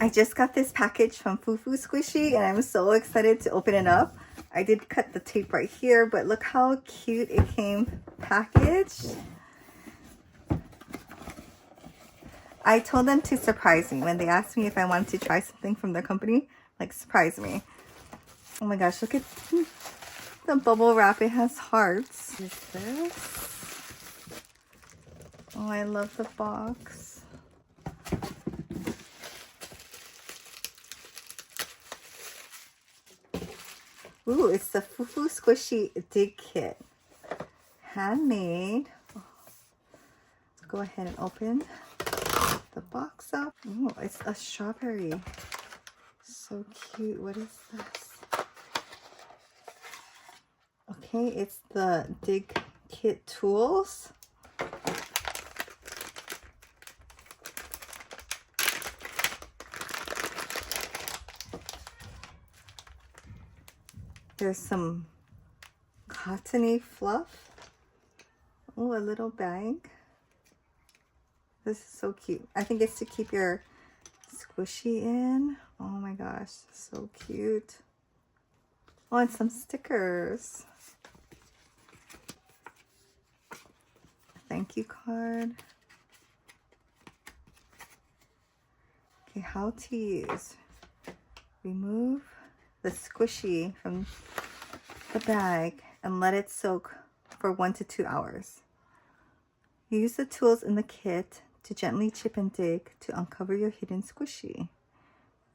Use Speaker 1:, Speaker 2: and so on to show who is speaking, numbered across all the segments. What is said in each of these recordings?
Speaker 1: I just got this package from Fufu Squishy and I'm so excited to open it up. I did cut the tape right here, but look how cute it came packaged. I told them to surprise me when they asked me if I wanted to try something from their company, like surprise me. Oh my gosh, look at the bubble wrap. It has hearts. What is this? Oh, I love the box. Ooh, it's the Fufu Squishy Dig Kit. Handmade. Let's go ahead and open the box up. Oh, it's a strawberry. So cute. What is this? Okay, it's the Dig Kit tools. There's some cottony fluff. Oh, a little bag. This is so cute. I think it's to keep your squishy in. Oh my gosh, so cute. Oh, and some stickers. Thank you card. Okay, how to use. Remove the squishy from the bag and let it soak for 1 to 2 hours. Use the tools in the kit to gently chip and dig to uncover your hidden squishy.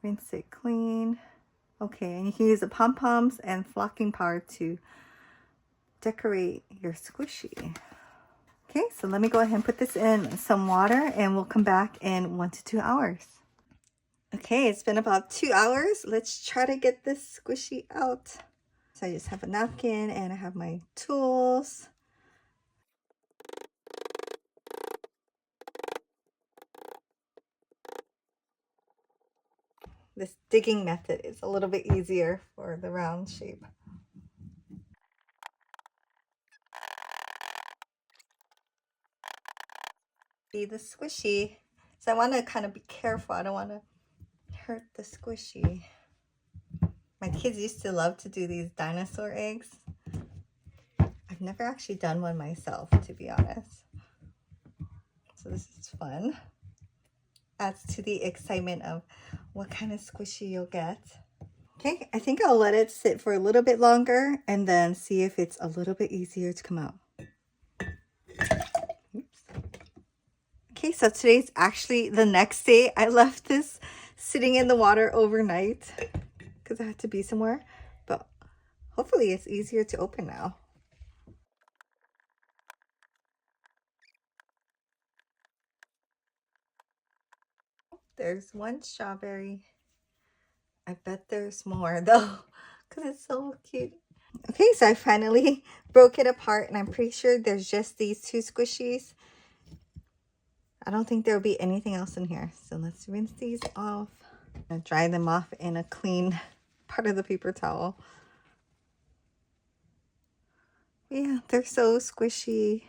Speaker 1: Rinse it clean. Okay, and you can use the pom-poms and flocking powder to decorate your squishy. Okay, so let me go ahead and put this in some water and we'll come back in 1 to 2 hours. Okay, it's been about 2 hours. Let's try to get this squishy out. So I just have a napkin and I have my tools. This digging method is a little bit easier for the round shape. Be the squishy. So I want to kind of be careful. I don't want to hurt the squishy. My kids used to love to do these dinosaur eggs. I've never actually done one myself, to be honest. So this is fun. Adds to the excitement of what kind of squishy you'll get. Okay, I think I'll let it sit for a little bit longer and then see if it's a little bit easier to come out. Oops. Okay, so today's actually the next day. I left this sitting in the water overnight because I had to be somewhere, but hopefully it's easier to open now. There's one strawberry. I bet there's more though because it's so cute. Okay, so I finally broke it apart and I'm pretty sure there's just these 2 squishies. I don't think there'll be anything else in here. So let's rinse these off and dry them off in a clean part of the paper towel. Yeah, they're so squishy.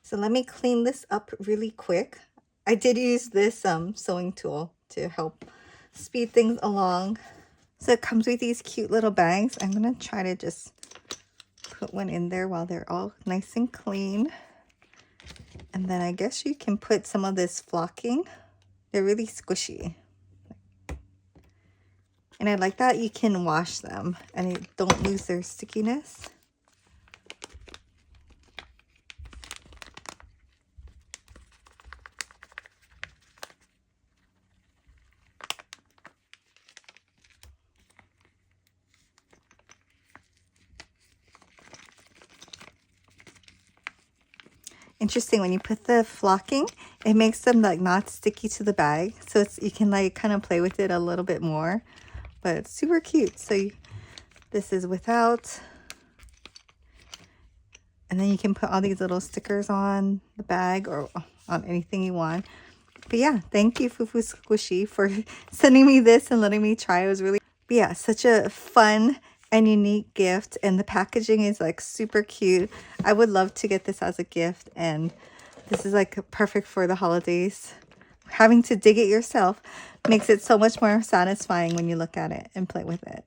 Speaker 1: So let me clean this up really quick. I did use this sewing tool to help speed things along. So it comes with these cute little bags. I'm going to try to just put one in there while they're all nice and clean. And then I guess you can put some of this flocking. They're really squishy. And I like that you can wash them and they don't lose their stickiness. Interesting, when you put the flocking, it makes them like not sticky to the bag. So it's, you can like kind of play with it a little bit more, but it's super cute. So this is without, and then you can put all these little stickers on the bag or on anything you want. But yeah, thank you Fufu Squishy for sending me this and letting me try. It was really, but yeah, such a fun and unique gift, and the packaging is like super cute. I would love to get this as a gift, and this is like perfect for the holidays. having to dig it yourself makes it so much more satisfying when you look at it and play with it.